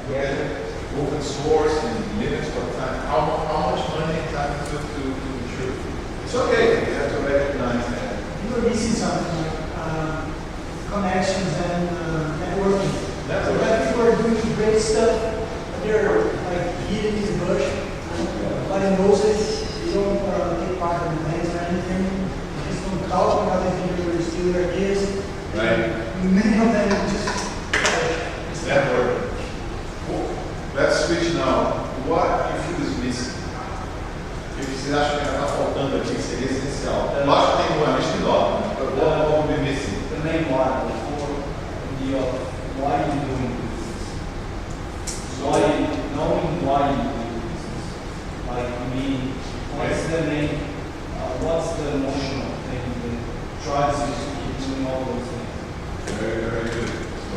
Open source and limits for time. How much money and time it took to mature? It's okay. You have to recognize that. You're missing something like connections and networking. That's so that people are doing great stuff, but they're like hidden in the bush. Nobody knows it. They don't take part in events or anything. They just don't talk because they think they're still their ideas. Right. Many of them just it's networking. Let's switch now. What you feel is missing? O que vocês acham que está faltando aqui, que seria essencial? Lógico que tem uma lista enorme, mas what will be missing? The main one, why you doing business? Knowing why you do business. Like, I mean, what's the main, what's the emotional thing that drives you to keep doing all those things? Very, very good. So,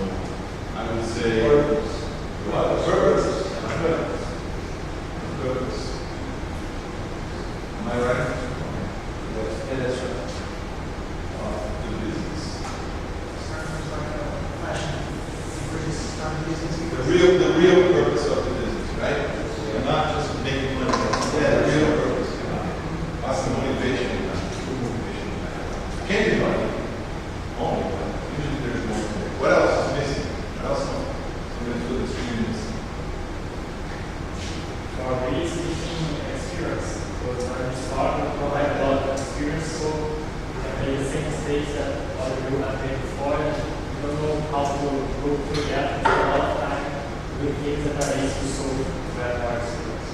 I would say... Purpose. What? Purpose. Purpose. Am I right? Yes, yeah, that's right. Do business. The real purpose of the business, right? You're not just making money. Yeah, the real purpose. That's the motivation. True motivation. Can't be money. Only money. Usually there's more to it. What else is missing? What else? Somebody feel the students. Really seeking experience. Because when you start, you provide a lot of experience, so you can be the same stage that other people have been before. You don't know how to go through that for a lot of time with things that are easy to solve that are experience.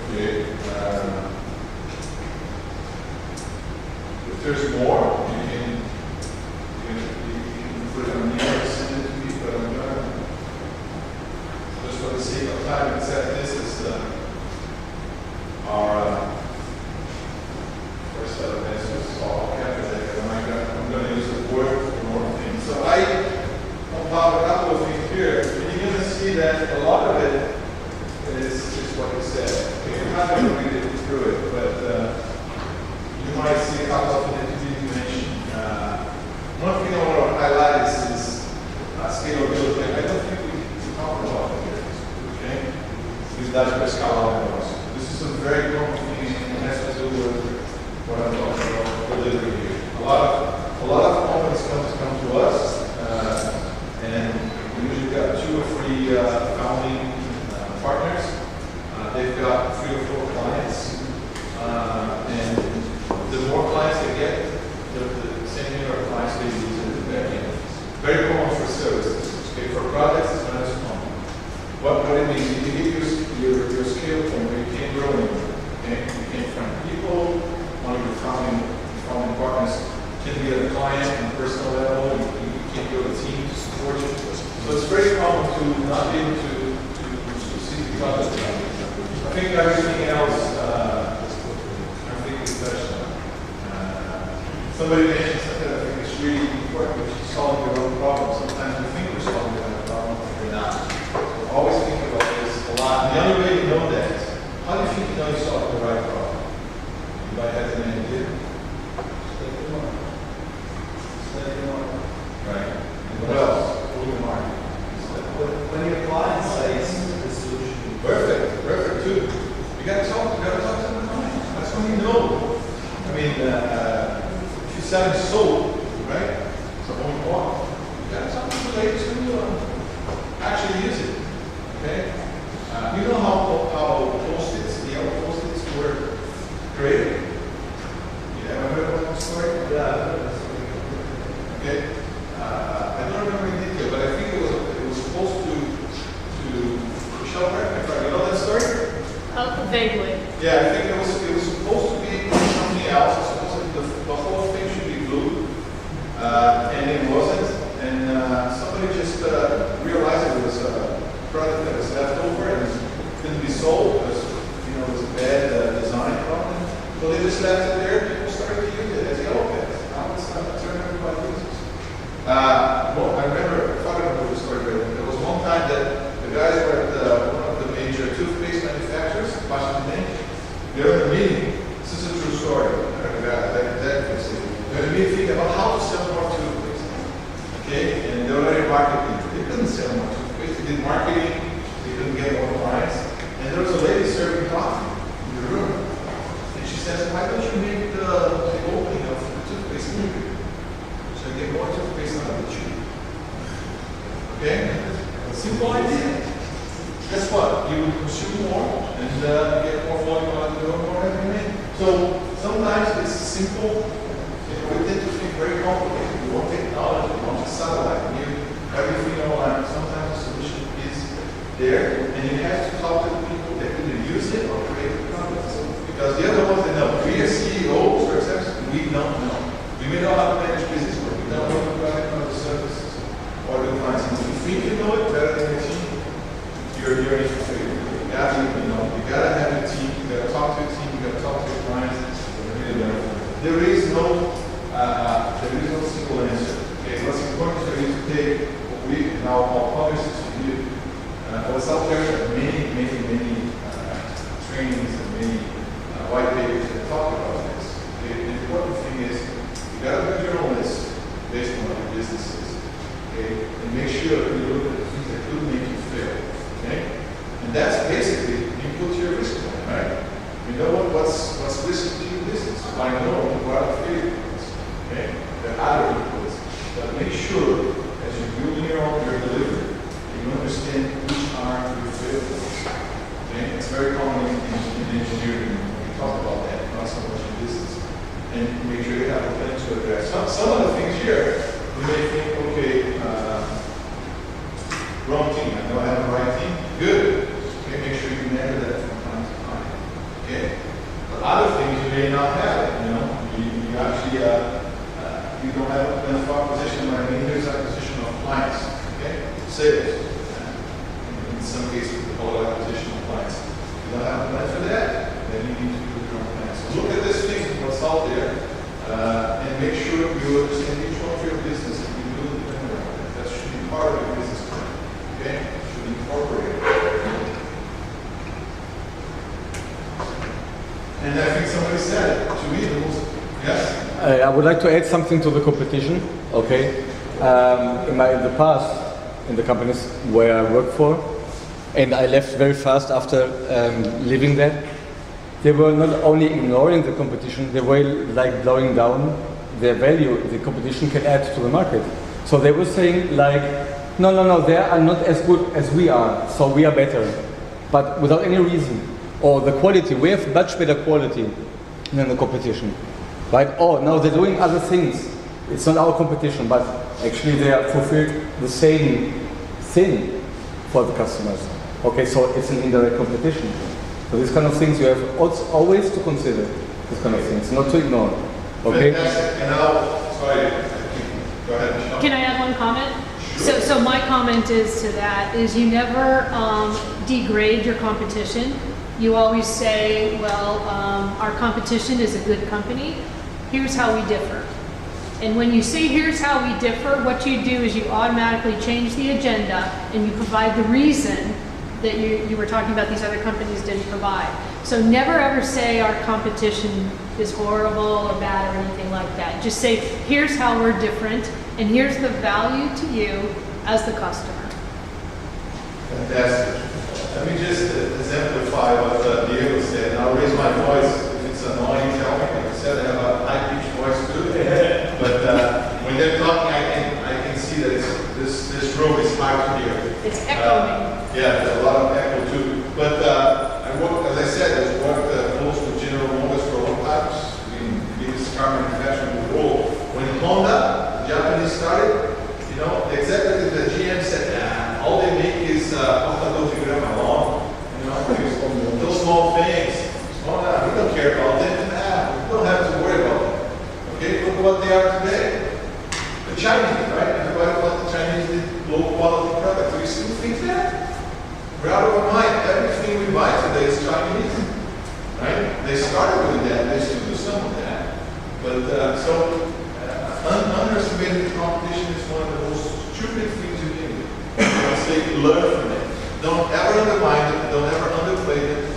Okay. If there's more, you can put it on the air, send it to me, but I'm going to, just for the sake of time, accept this as our first set of answers. So I'll capture that. I'm going to use the word for more things. So I compiled a couple of things here, and you're going to see that a lot of it is what you said. Okay, you're not going to read it through it, but you might see a couple of things that you mentioned. One thing I want to highlight is scalability. I don't think we talked about it here. Okay? Unidade para escalar o negócio. This is a very common thing and has to do with what I'm talking about delivery here. A lot of companies come to us, and we usually got 2 or 3 founding partners. They've got 3 or 4 clients, and the more clients they get, the same number of clients they use in the back end. Very common for services. Okay, for products, it's not as common. What it means, you can give your scale point where you can't grow anymore. Okay, you can't find people. One of your founding partners can be at a client on a personal level. You can't build a team to support you. So it's very common to not be able to see the product. I think everything else, I think we touched on. Somebody mentioned something that I think is really important, which is solving your own problem. Sometimes we think we're solving our own problem, but we're not. So always think about this a lot. And the only way to know that is, how do you think you know you solved the right problem? Anybody has an idea? Right. And what else? Go to market. When your client says the solution. Perfect too. You gotta talk to the client. That's when you know. I mean, if you're selling soap, right? It's a home walk. You gotta talk to the lady to actually use it. Okay? You know how post-its, the yellow post-its were created? You ever heard of that story? Yeah. Okay. I don't remember in detail, but I think it was supposed to Michelle, correct me if you know that story? Vaguely. Yeah, I think it was supposed to be something else. It was supposed to, the whole thing should be blue, and it wasn't. And somebody just realized it was a product that was left over and couldn't be sold because it was a bad design problem. So they just left it there. People started to use it as yellow pens. Now it's not a term everybody uses. Well, I thought I remember the story, but there was one time that the guys were at one of the major toothpaste manufacturers, Washington. They're in a meeting. This is a true story. They're in a meeting thinking about how to sell more toothpaste. Okay? And they already marketing. They couldn't sell more toothpaste. They did marketing marketing, they couldn't get more clients. And there was a lady serving coffee in the room. And she says, why don't you make the opening of the toothpaste bigger? So you get more toothpaste out of the tube. Okay? Simple idea. Guess what? You will consume more and get more volume out of the door, more revenue. So sometimes it's simple. You know, we tend to think very complicated. We want technology, we want a satellite, we need everything online. Sometimes the solution is there, and you have to talk to the people that either use it or create the products. Because the other ones that know, we are CEOs or executives, we don't know. We may know how to manage business, but we don't know how to provide other services or the clients. And if you think you know it better than your team, you're in failure. You gotta have a team, you gotta talk to a team, you gotta talk to your clients. There is no single answer. Okay, what's important for you to take what we now all publish to you. What's out there are many trainings and many white papers that talk about this. Okay, the important thing is you gotta build your own list based on what your business is. Okay, and make sure you look at the things that could make you fail. Okay, and that's basically you put your risk point, right? You know what's risky to your business. I know what are failure points. Okay, there are other inputs, but make sure as you build your delivery, you understand which are your failure points. Okay, it's very common in engineering. We talk about that, not so much in business, and make sure you have a plan to address some of the things here. You may think, okay, wrong team. I know I have the right team. Good. Okay, make sure you measure that from time to time. Okay, but other things you may not have. You know, you actually you don't have a plan for acquisition. I mean, here's acquisition of clients. Okay, sales. In some cases, we call it acquisition of clients. If you don't have a plan for that, then you need to do your own plan. So look at this thing, what's out there, and make sure you understand each one of your business and you do it around that. That should be part of your business plan. Okay, should be incorporated. And I think somebody said it to me. Yes. I would like to add something to the competition. Okay, in the past, in the companies where I worked for, and I left very fast after leaving there, they were not only ignoring the competition, they were like blowing down the value the competition can add to the market. So they were saying like, no, they are not as good as we are, so we are better, but without any reason. Or the quality, we have much better quality than the competition, right? Oh, no, they're doing other things. It's not our competition, but actually they are fulfilled the same thing for the customers. Okay, so it's an indirect competition. So these kind of things you have always to consider. These kind of things, not to ignore. Okay. Fantastic. And now, sorry, go ahead, Michelle. Can I add one comment? So my comment is to that is you never degrade your competition. You always say, well, our competition is a good company. Here's how we differ. And when you say here's how we differ, what you do is you automatically change the agenda and you provide the reason that you were talking about these other companies didn't provide. So never ever say our competition is horrible or bad or anything like that. Just say here's how we're different and here's the value to you as the customer. Fantastic. Let me just exemplify what Diego said, and I'll raise my voice. If it's annoying, tell me. Like I said, I have a high-pitched voice too. But when they're talking, I can see that this room is hard to hear. It's echoing. Yeah, there's a lot of echo too. But I worked, as I said, I worked close to General Motors for a long time, in the biggest car manufacturer in the world. When Honda, the Japanese started, you know, the executive at GM said, all they make is porta-dove-grama long, you know, those small things. Honda, we don't care about them. We don't have to worry about them. Okay, look what they are today. The Chinese, right? Everybody thought the Chinese did low-quality products. Do you still think that? We're out of our mind. Everything we buy today is Chinese, right? They started with that. They still do some of that. But underestimating the competition is one of the most stupid things you can do. I say learn from it. Don't ever undermine it. Don't ever underplay it.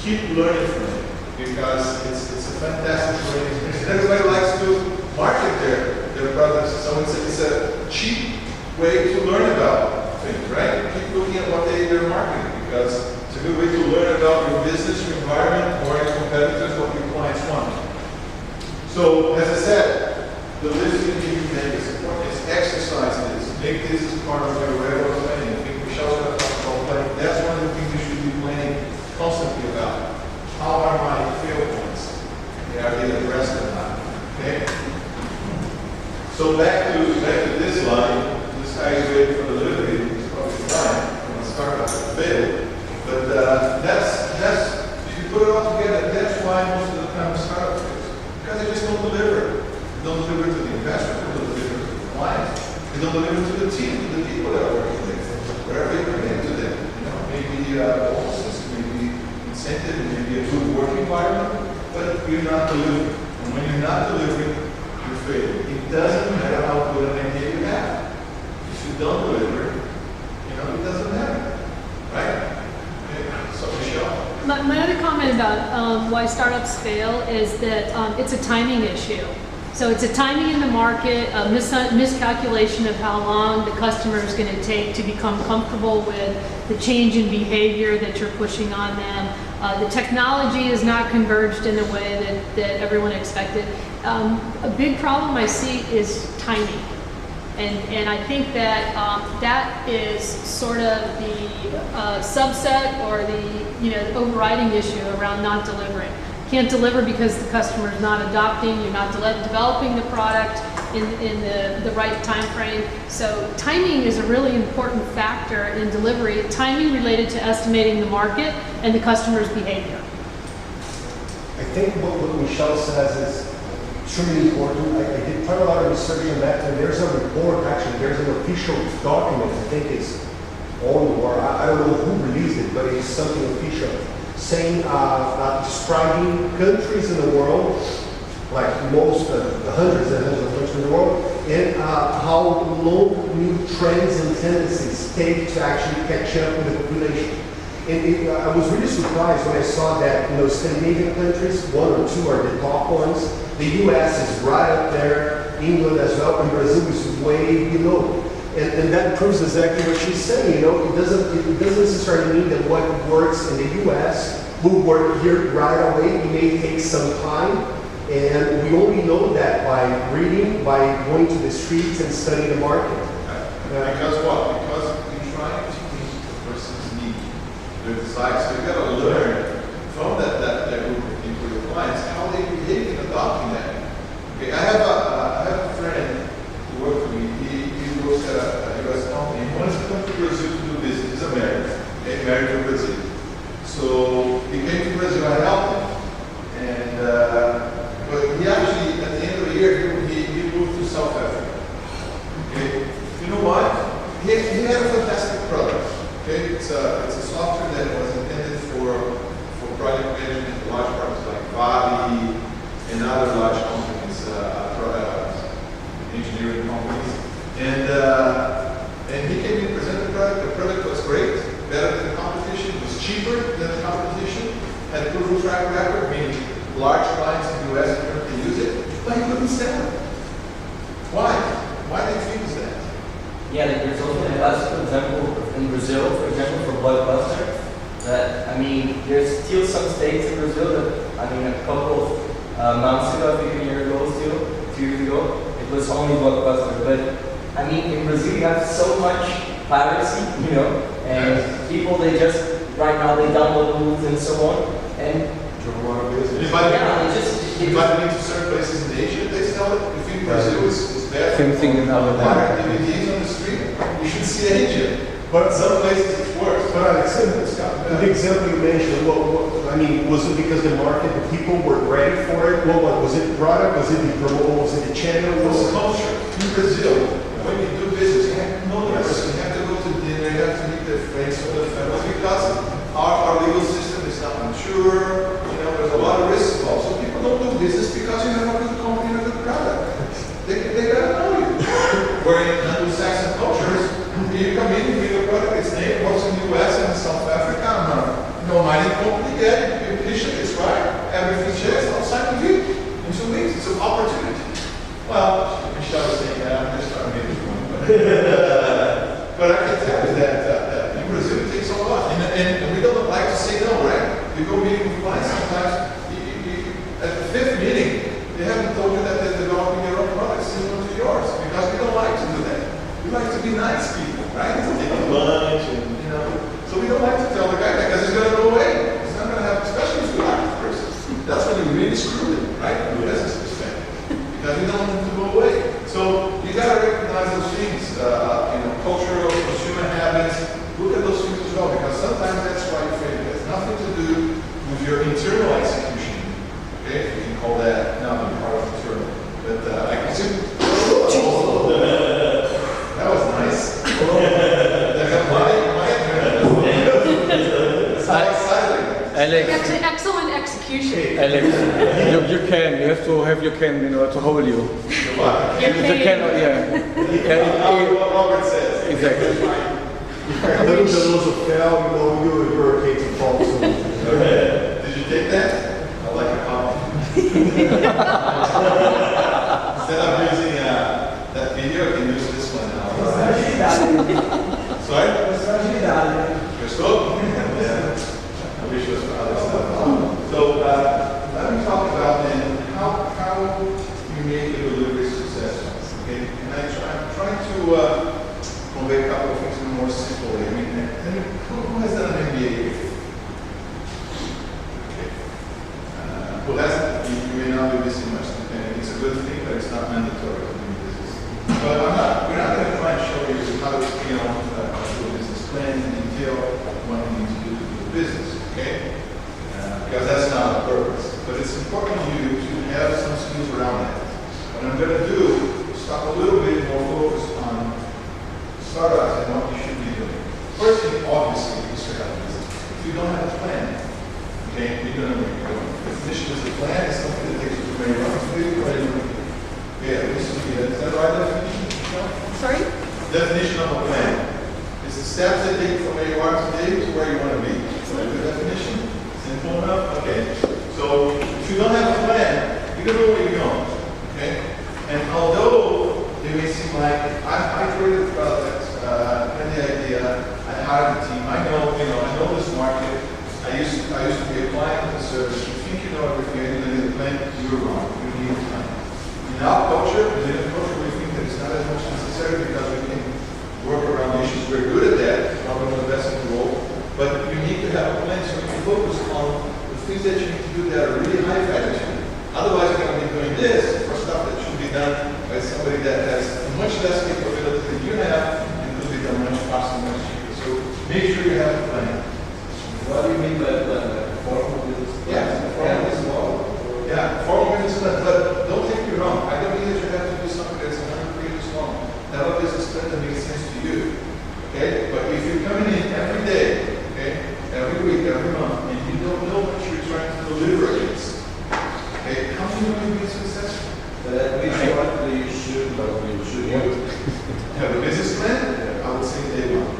Keep learning from it because it's a fantastic learning experience. Everybody likes to market their products. So it's a cheap way to learn about things, right? Keep looking at what they're marketing, because it's a good way to learn about your business, your environment, or your competitors, what your clients want. So, as I said, the list that you make is important. It's exercise this. Make this as part of your regular planning. I think Michelle's going to talk about planning. That's one of the things you should be planning constantly about. How are my fail points? Are they addressed or not? Okay? So back to this line. This guy is waiting for delivery. He's probably fine. I'm going to start off with fail. But that's if you put it all together, that's why most of the time we start off fails. Because they just don't deliver. They don't deliver to the investor, they don't deliver to the client, they don't deliver to the team, to the people that are working with, wherever you commit to them. You know, maybe bonuses, maybe incentive, maybe a good work environment, but you're not delivering. And when you're not delivering, you're failing. It doesn't matter how good an idea you have. If you don't deliver, you know, it doesn't matter. Right? Okay. So Michelle. My other comment about why startups fail is that it's a timing issue. So it's a timing in the market, a miscalculation of how long the customer is going to take to become comfortable with the change in behavior that you're pushing on them. The technology is not converged in the way that everyone expected. A big problem I see is timing. And I think that that is sort of the subset or the overriding issue around not delivering. Can't deliver because the customer is not adopting, you're not developing the product in the right time frame. So timing is a really important factor in delivery. Timing related to estimating the market and the customer's behavior. I think what Michelle says is extremely important. I did quite a lot of research on that, and there's a report, actually, there's an official document, I think it's on, or I don't know who released it, but it's something official, saying, describing countries in the world, like most, the hundreds and hundreds of countries in the world, and how long new trends and tendencies take to actually catch up with the population. And I was really surprised when I saw that, Scandinavian countries, one or two are the top ones. The US is right up there, England as well, and Brazil is way below. And that proves exactly what she's saying. It doesn't necessarily mean that what works in the US will work here right away. It may take some time, and we only know that by reading, by going to the streets and studying the market. Because what? Because you're trying to meet the person's need, their desires. So you got to learn from that group of people, your clients, how they behave in adopting that. Okay, I have a friend who worked for me. He works at a US company. He wants to come to Brazil to do business. He's American. Okay, married to Brazil. So he came to Brazil. I helped him, and but he actually, at the end of the year, he moved to South Africa. Okay, you know what? He had a fantastic product. Okay, it's a software that was intended for project management, large projects like Vali and other large companies, engineering companies, and he came in and presented the product. The product was great, better than the competition, was cheaper than the competition, had a proven track record, meaning large clients in the US currently use it, but he couldn't sell it. Why? Why did he use that? Yeah, like there's also an investor, for example, in Brazil, for example, for Blockbuster, that, there's still some states in Brazil that, a couple of months ago, I think a year ago still, 2 years ago, it was only Blockbuster. But, in Brazil you have so much piracy, and people, they just, right now, they download movies and so on, and Invite me to certain places in Asia, they sell it. If in Brazil is bad. Same thing in other DVDs on the street. You should see Asia. But some places it's worse. But Alexandre, the example you mentioned, was it because the market, the people were ready for it? What was it the product? Was it the promo? Was it the channel? It was culture. In Brazil, when you do business, you have to know the person. You have to go to dinner, you have to meet their friends or their families, because our legal system is not mature. There's a lot of risks involved. So people don't do business because you have a good company and a good product. They gotta know you. Where in Anglo-Saxon cultures, you come in, you meet a product, its name, works in the US and South Africa, mining company, you pitch it, it's right, everything checks, I'll sign with you in 2 weeks. It's an opportunity. Well, Michelle was saying that, I'm just trying to make it fun. But I can tell you that in And we don't like to say no, right? We go meeting with clients sometimes. At the fifth meeting, they haven't told you that they're developing their own products similar to yours, because we don't like to do that. We like to be nice people, right? Take a lunch and, you know. So we don't like to tell the guy that, because he's going to go away. He's not going to have, especially if you like the person. That's when you really screw it, right? From a business perspective. Because we don't want him to go away. So you got to recognize those things, cultural, consumer habits. Look at those things as well, because sometimes that's why you fail. It has nothing to do with your internal execution. Okay, you can call that not being part of the internal. But I can see. That was nice. Alex, excellent execution. Alex, you can. You have to have your can in order to hold you. The can, Robert says. Exactly. A little bit of fell, you hurricanes and fall soon. Did you take that? I like a copy. Instead of using that video, I can use this one now. Sorry? Gostou? Yeah. I wish it was for other stuff. So let me talk about then how you make the delivery successful. Okay? And I'm trying to convey a couple of things in a more simple way. I mean, who has done an MBA here? Okay. Who hasn't? You may not be missing much. It's a good thing, but it's not mandatory to do business. But we're not going to try and show you how to do a business plan in detail, what you need to do business, okay? Because that's not the purpose. But it's important to you to have some skills around that. What I'm going to do is talk a little bit more focused on startups and what you should be doing. First thing, obviously, is to have a business. If you don't have a plan, okay, you're going to make it. Definition is a plan is something that takes you from where you want to be to where you want to be. Yeah, this is the right definition? Sorry? Definition of a plan. It's the steps that take you from where you are today to where you want to be. So the definition? Simple enough? Okay. So if you don't have a plan, you don't know where you're going. Okay? And although it may seem like I created a product, had the idea, I hired a team, I know this market, I used to be a client of the service. You think you know everything and you need a plan, you're wrong. You need a plan. In our culture, we think that it's not as much necessary because we can work around issues. We're good at that, probably one of the best in the world. But you need to have a plan so you can focus on the things that you need to do that are really high value to you. Otherwise, you're going to be doing this for stuff that should be done by somebody that has much less capability than you have and could be done much faster, much cheaper. So make sure you have a plan. What do you mean by plan? Formal business plan? Yeah, formal business model. Yeah, formal business plan. But don't take me wrong. I don't mean that you have to do something that's 100 pages long. Have a business plan that makes sense to you. Okay? But if you're coming in every day, okay, every week, every month, and you don't know what you're trying to deliver against, okay, how can you be successful? But at which point you should have a business plan? I would say day one.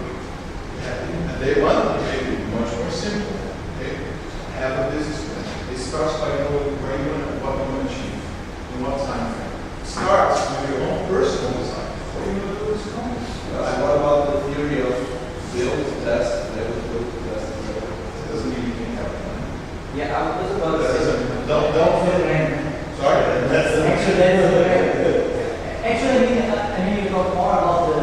And day one, it may be much more simple. Okay? Have a business plan. It starts by knowing where you want to, what you want to achieve, in what time frame. It starts with your own personal design. What do you want to do as a company? And what about the theory of build, test, build, test, build? It doesn't mean you can have a plan. Yeah, I was about to That say. doesn't, don't. Sorry? I mean, you talk more about the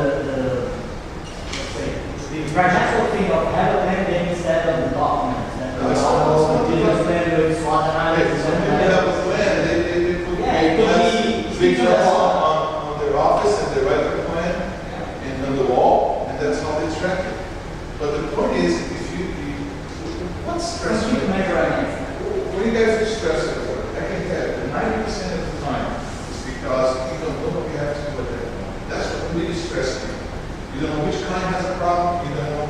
pragmatical thing of have a plan then instead of the documents. Business plan with SWOT analysis. When they have a plan, they put big plans on their office and they write the plan and on the wall, and that's how they track it. But the point is, if you what's stressful? What do you guys are stressed about? I can tell you, 90% of the time is because you don't know what you have to do at that point. That's what really stresses you. You don't know which client has a problem, you don't know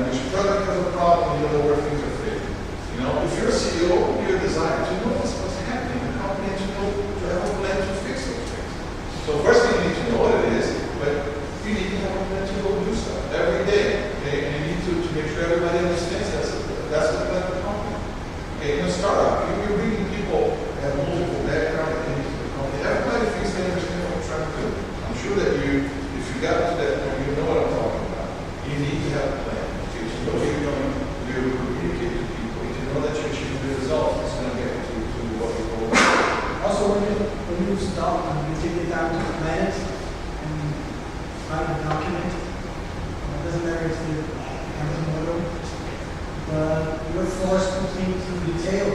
which product has a problem, you don't know where things are failing. If you're a CEO, your desire to know what's happening in the company and to have a plan to fix those things. So first you need to know what it is, but you need to have a plan to go do stuff every day. Okay? And you need to make sure everybody understands that's the plan of the company. Okay, in a startup, you're bringing people that have multiple backgrounds that into the company. Everybody thinks they understand what I'm trying to do. I'm sure that if you got to that point, you know what I'm talking about. You need to have a plan. Okay, to know where you're going yourself, and you take the time to plan it and write a document. It doesn't matter if you have a model, but you're forced to think in detail,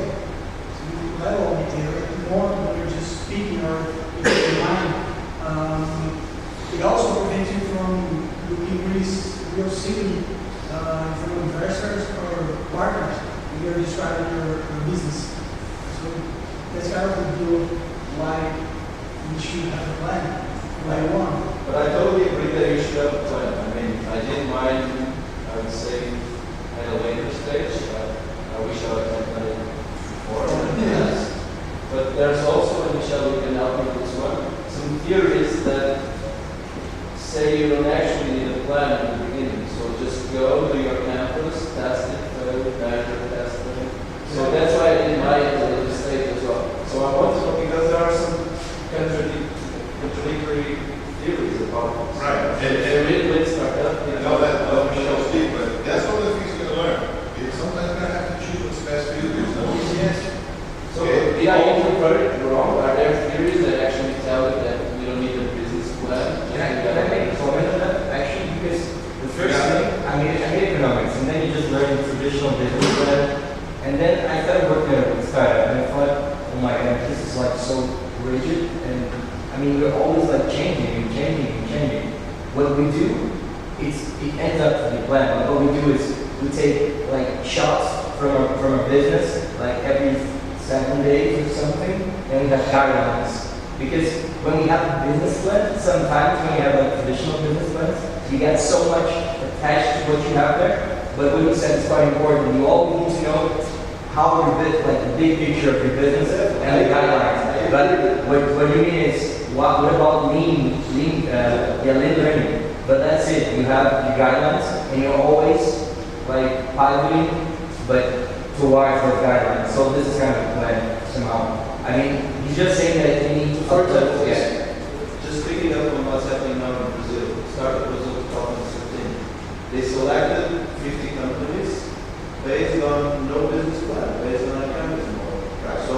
to level of detail, more than you're just speaking or in your mind. It also prevents you from looking real silly from investors or partners when you're describing your business. So that's kind of the deal why you should have a plan, why you want. But I totally agree that you should have a plan. I mean, I did mine, I would say, at a later stage. I wish I had done it before. Yes. But there's also, and Michelle, you can help me with this one, some theories that say you don't actually need a plan at the beginning. So just go to your campus, test it, measure, test it. So that's why I did mine at a later stage as well. So I want to know, because there are some contradictory theories about this. Right. And really, let's start up. I know that Michelle speak, but that's one of the things you're going to learn. You're sometimes going to have to choose what's best for you. There's no easy answer. So did I interpret it wrong? Are there theories that actually tell you that you don't need a business plan? Can I make a comment on that? Actually, because the first thing, I made economics, and then you just learn traditional business plan. And then I started working at a startup, and I thought, oh my god, this is like so rigid. And I mean, we're always like changing and changing and changing. What we do, it ends up to be planned. Like, what we do is we take like shots from a business, like every 7 days or something, and we have guidelines. Because when we have a business plan, sometimes when you have like traditional business plans, you get so much attached to what you have there. But what you said is quite important. You always need to know how your business, like the big picture of your business and the guidelines. But what you mean is, what about lean learning? But that's it. You have your guidelines, and you're always like pivoting, but towards those guidelines. So this is kind of a plan somehow. I mean, he's just saying that you need to. For example, just picking up on what's happening now in Brazil. Startup Brazil 2013. They selected 50 companies based on no business plan, based on a campus model. Right. So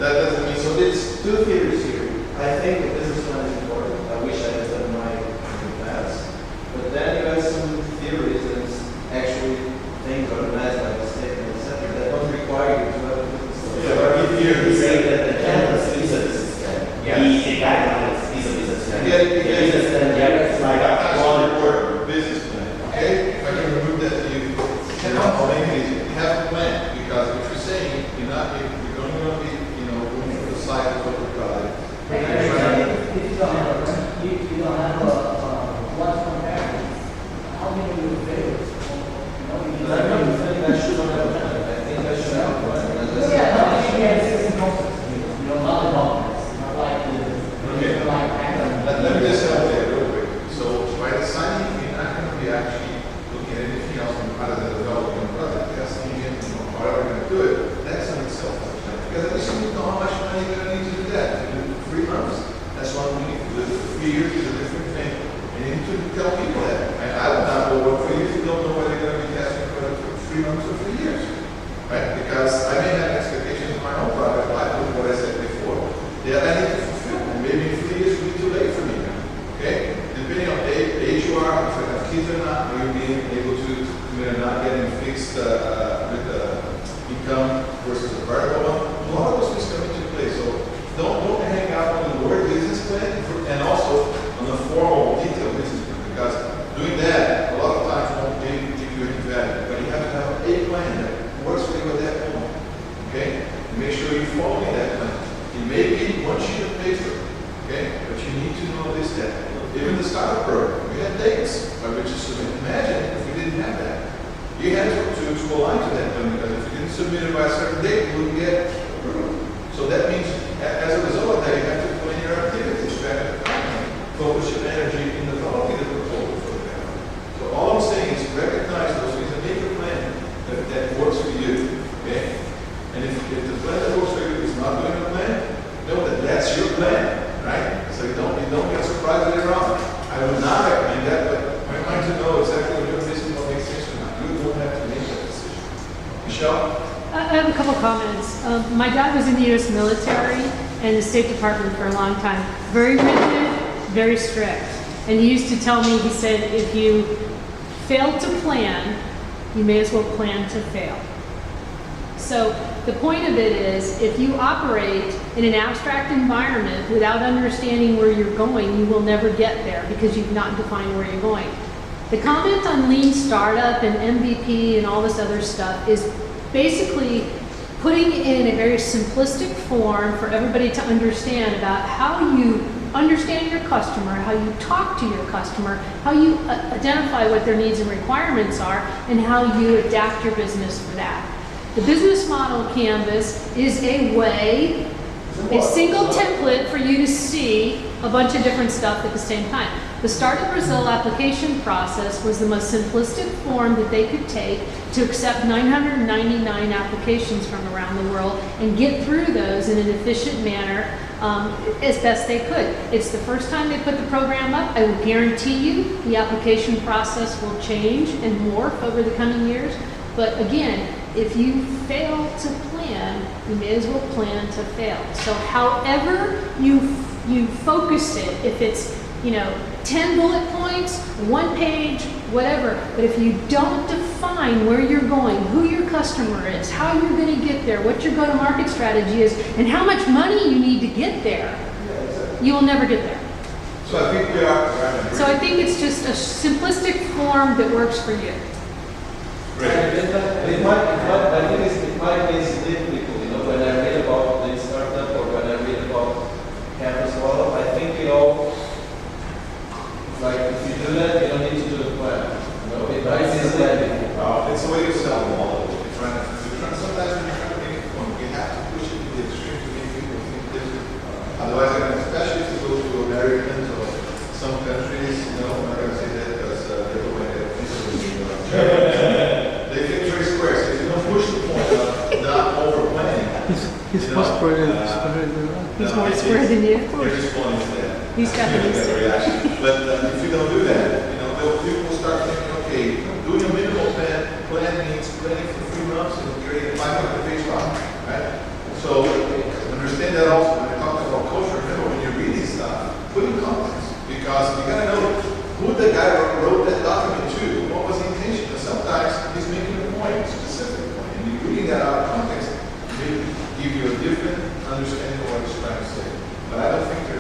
that doesn't mean. So there's two theories here. I think the business plan is important. I wish I had done my plans. But then you have some theories that actually things are organized by the state and etc. that don't require you to have a business plan. Yeah, but if you say that the campus is a business plan. The guidelines is a business plan. Business plan, it's like one business plan. Okay? If I can remove that to you, I'll make it easy. You have a plan, because if you're saying you're only going to be, going for the side of what we're calling. If you don't have one comparison, how many will fail? But I don't think I should have a plan. I think I should have a plan. Let me just help there real quick. So by designing, you're not going to be actually looking at anything else other than developing a product. Testing it, however you're going to do it. That's in itself. Because at least you know how much money you're going to need to do that. To do it for 3 months, that's one thing. To do it for 3 years is a different thing. And you need to tell people that. And I would not go work for you if you don't know whether you're going to be testing for 3 months or 3 years. Right? Because I may have expectations of my own product, like what I said before, that I need to fulfill. And maybe in 3 years will be too late for me now. Okay? Depending on the age you are, if you have kids or not, or you're being able to not getting fixed with income versus a variable one, a lot of those things come into play. So don't hang out on the word business plan and also on the formal detailed business plan, because doing that a lot of times won't give you any value. But you have to have a plan that works for you at that moment. Okay? And make sure you're following that plan. It may be one sheet of paper, okay? But you need to know this, that. Even the startup program, we had dates by which to submit. Imagine if we didn't have that. You had to align to that plan, because if you didn't submit it by a certain date, you wouldn't get approved. So that means, as a result of that, you have to plan your activities back at the company. Focus your energy in developing the proposal for the company. So all I'm saying is recognize those things and make a plan that works for you. Okay? And if the plan that works for you is not doing a plan, know that that's your plan, right? So you don't get surprised later on. I would not recommend that, but I want to know exactly what your business will make sense or not. You don't have to make that decision. Michelle? I have a couple comments. My dad was in the U.S. military, and the State Department for a long time. Very rigid, very strict. And he used to tell me, he said, if you fail to plan, you may as well plan to fail. So the point of it is, if you operate in an abstract environment without understanding where you're going, you will never get there because you've not defined where you're going. The comment on lean startup and MVP and all this other stuff is basically putting in a very simplistic form for everybody to understand about how you understand your customer, how you talk to your customer, how you identify what their needs and requirements are, and how you adapt your business for that. The business model canvas is a way, a single template for you to see a bunch of different stuff at the same time. The Startup Brazil application process was the most simplistic form that they could take to accept 999 applications from around the world and get through those in an efficient manner as best they could. It's the first time they put the program up. I will guarantee you the application process will change and morph over the coming years. But again, if you fail to plan, you may as well plan to fail. So however you focus it, if it's 10 bullet points, 1 page, whatever, but if you don't define where you're going, who your customer is, how you're going to get there, what your go-to-market strategy is, and how much money you need to get there, you will never get there. So I think we are. So I think it's just a simplistic form that works for you. It might be difficult, when I read about the startup or when I read about campus model, I think like if you do that, you don't need to do the plan. It might be It's a way to sell the model. Sometimes when you're trying to make a point, you have to push it to the extreme to make people think different. Otherwise, especially if you go to Americans or some countries, I'm not going to say that because they're the way they think very square. So if you don't push the point of not over planning, He's more square He's more square than you. You're responding to that. He's Japanese That too. reaction. But if you don't do that, people will start thinking, okay, doing a minimal plan means planning for 3 months and creating a 500-page document, right? So understand that also when I talk about culture. Remember, when you're reading stuff, put in context because you got to know who the guy wrote that document to, what was the intention. Because sometimes he's making a point, a specific point, and you're reading that out of context, may give you a different understanding of what he's trying to say. But I don't think you're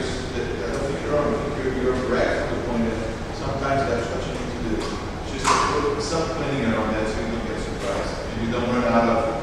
wrong. I think you're correct to the point that sometimes that's what you need to do. Just to put some planning around that so you don't get surprised and you don't run out of